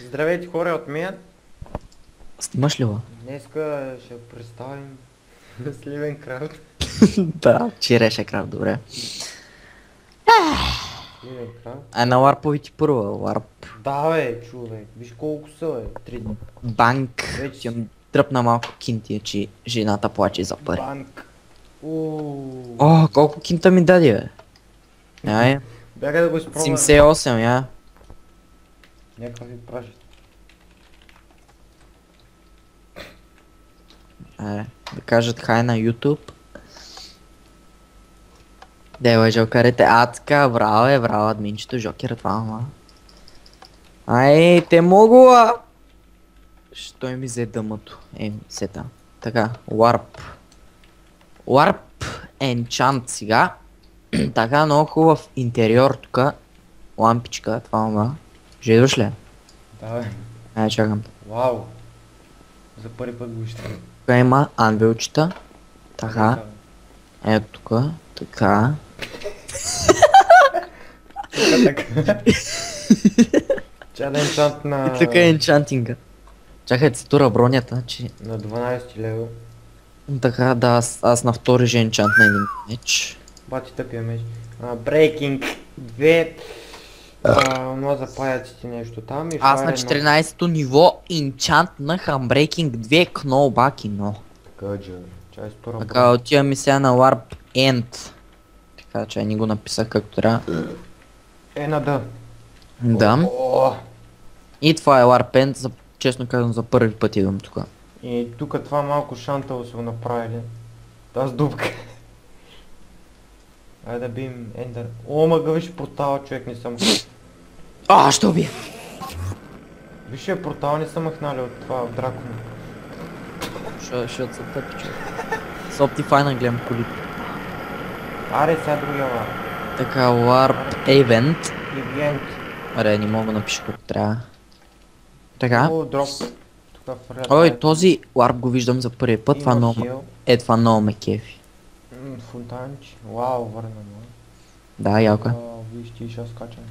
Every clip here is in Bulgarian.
Здравейте хора от мен. Снимаш ли го? Днеска ще представим Сливен Крафт. Да, череше крав, добре. Сливен Крафт. А на ларповите първо, ларп. Да бе, човек. Виж колко са бе. 3 Банк. Вече Ти тръпна малко кинтия, че жената плаче за пари. банк. Ууу. О, колко кинта ми даде, бе? Ай, Бяга да го изпробвам. 78, я. Някакъв ви прашат. Да кажат хай на YouTube. Дева жълкарите, така, браво, админчето, жокера, това, ама. Ай, те могла! Що ми взе дъмато? Сета. Така, Warp. Warp Enchant сега. Така, много хубав интериор тук. Лампичка, това, ама. Жедваш ли? Да бе. Ай, чакам. Вау. За първи път го виждам. Тук има анвилчета. Така. Ето тук. Така. Така. Ча да енчант на... И тук е енчантинга. Чакай, се тура бронята, че... На 12 лева. Така, да, аз на втори же енчант на един меч. Бати тъпия меч. Брейкинг 2. Но за паяците нещо там и Аз на 14-то ниво енчантнах Unbreaking 2 Knowback но. Къджа. Чай спора. Така, отиваме сега на Warp End. Така, че ни го написах както трябва. На да. Да. О, И това е Warp End, честно казвам за първи път идвам тук. и тук това малко шантало са го направили. Тази дупка. Айде да бием Ендър. О, мага виж портала, човек не съм. Ще убия! Виж портал не са махнали от това в дракона. Защото са тъпи, човек. С Optifine гледам колите. Аре, сега другия лар. Така, Warp Event. Ивент. Аре, не мога да напиша както трябва. Така. О, дроп. Тук фърля. Ой, този Warp го виждам за първи път, това много... това много ме кефи. Фонтанчи. Вау, върна му. Да, ялка. Виж ти ще скачам.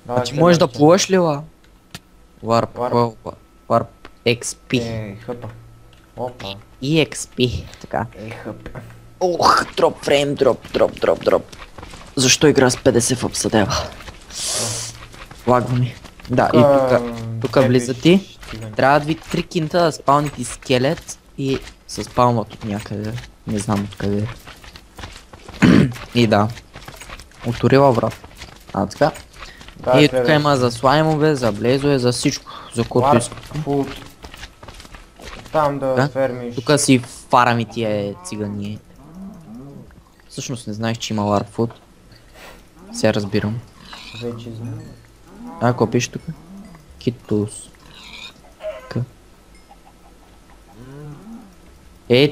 А ти можеш да плуваш ли, ла? Warp, Warp. Warp XP. Хъпа. Опа. И XP, така. Хъп. Ох, дроп фрейм, дроп. Защо игра с 50 в обсъдева? Лагва ми. Да, и тук влиза ти. Трябва да ви 3 кинта да спалните скелет и се спалват от някъде. Не знам откъде. И да. Оторила врат. Така. И тук има за слаймове, за блезове, за всичко. За което искам. Там да фермиш. Тук си фарами тия цигани. Всъщност не знаех, че има Warp Food. Сега разбирам. Вече знам. Какво пише тук? Китус.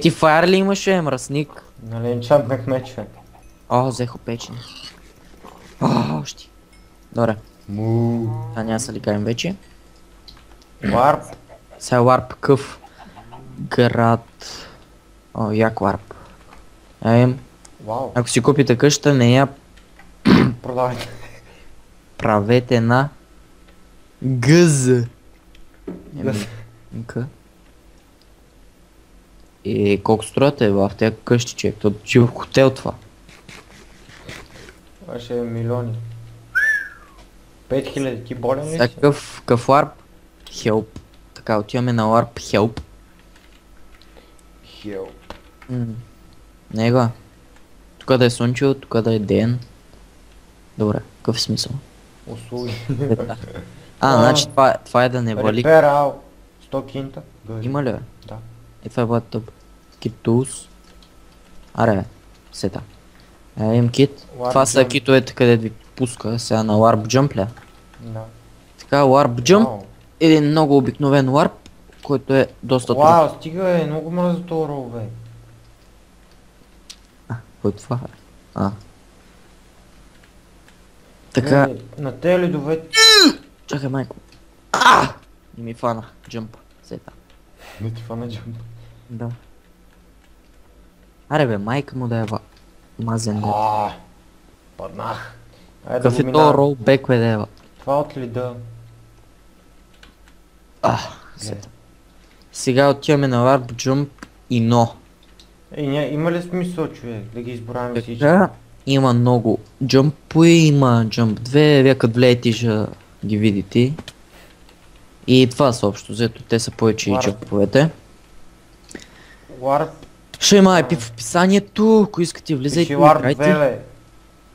Ти фаер ли имаше, мръсник? Нали енчантнах мечове. Взех опечени. Още. Добре. Няма са ли кажем вече? Варп. Сега Warp къв град. Як Warp. Вау. Ако си купите къща, не я Продавайте. правете на ГЗ. И колко строят в тези къщи, човек? То живо в хотел това. Това ще е милиони. 5000, ти болен ли си? Такъв Warp Help. Така, отиваме на Warp Help. Хелп. Него. Тук да е слънчево, тук да е ден. Добре, какъв е смисъл? Услуги. Значи това е да не вали. Реперал. 100 кинта. Има ли бе? Да. Това е бъде тъп. Китус. Аре, сета. Им кит. Това са китовете, където ви пуска сега на Warp Jump ли? Да. Така, Warp Jump. Един много обикновен Warp, който е доста труден. Вау, стига много мръза това рол, бе. Кой това е? Така. На тези ледове... Чакай, майко. Не ми фана. Джъмп. Сета. Не ти фана джамп. Да. Аре бе, майка му да е мазен. Паднах. Айде да Какъв го е то минавам. ролбек бе дева? Това от леда. Сега отиваме на Warp Jump и No. Има ли смисъл, човек, да ги избораме всички? Така, има много джъмпове, има Jump 2, вие като влеете ще ги видите. И това са общо, взето те са повече и Warp. джъмповете. Warp, Ще има IP в описанието, ако искате влизайте пиши и Warp 2, играйте. бе.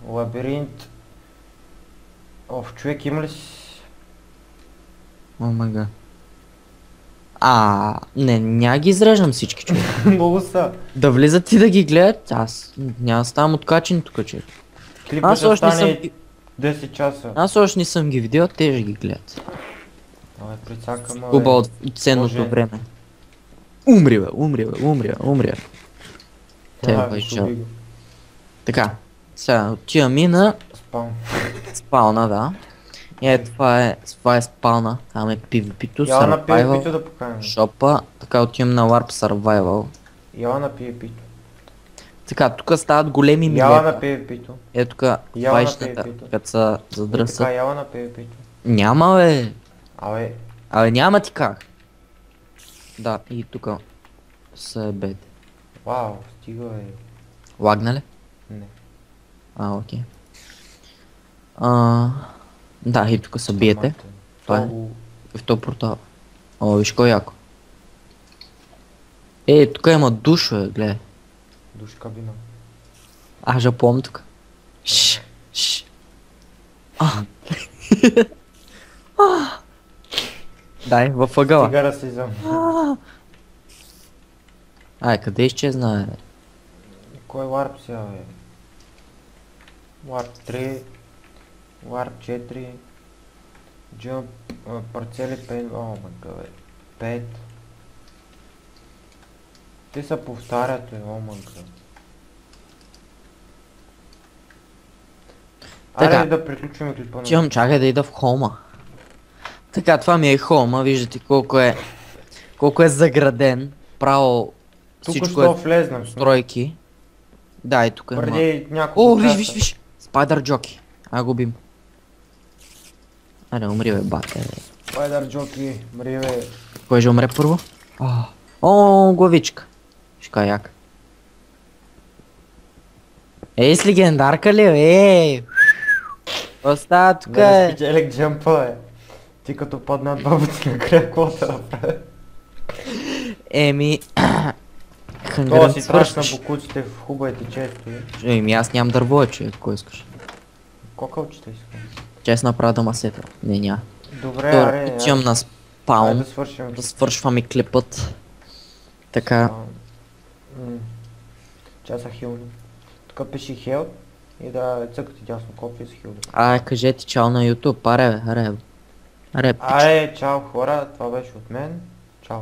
Лабиринт. Човек, има ли си... О мага. Не, няма ги изреждам всички, човек. Много са. Да влизат и да ги гледат, аз няма да ставам откачен тук, че. Клипът Аз ще още не съм, стане 10 часа. аз още не съм ги видял, те ще ги гледат. Абе, прицакам, Губа от ценното Боже. време. Умри бе, умри бе. Те бъжа. Така, сега отиваме на Спам. спална, да. И това е спална, там е PvP-то, Яла на PvP-то Survival, да поканим. шопа, така отивам на Warp Survival. Яла на PvP-то. Така, тук стават големи Яла на милета. PvP-то. Тук Яла на вайшната, PvP-то. като се Така, задръсат. яла на PvP-то. Няма бе, Абе, няма ти как. Да, и тук са бед. вау, стига бе. Лагна ли? Не. Окей. Да, и тук са биете. Това е. В този портал. Виж кой яко. Тук има душ, бе, гледай. Душ кабина. Аз помня тук. Шш. Дай, във ъгъла. Стига расизъм. Къде изчезна, бе? Кой е Warp сега, бе? Warp 3, Warp 4, Jump, парцели 5, мага, бе. 5. Те се повтарят, бе, мага. Така. Айде да приключим клипа на... Чакай да ида в хома. Така, това ми е хома, виждате колко е заграден. Право Тук всичко ще е влезнем. стройки. Да, и тук има. Преди няколко часа. Виж! Спайдър Джоки. Губим. Аре, умри бе, бате, бе. Спайдър Джоки, мри бе. Кой ще умре първо? Главичка. Шка як. С легендарка ли, бе? Остава тук, Не спечелих джампа, бе. Ти като паднат бабата на края, какво да направя? Това си траш на бокуците в хубавите често, бе. Аз нямам дърво, човек, кой искаш? Кокълчета искам. Че си направя дамасета. Не, няма. Добре, аре, Отивам на спаун, да свършим. да свършваме клипът. Така. Часа хилни. Тук пиши хелп и да цъкате дясно копие с хилни. Кажете чао на YouTube, аре, Аре, чао хора, това беше от мен. Чао.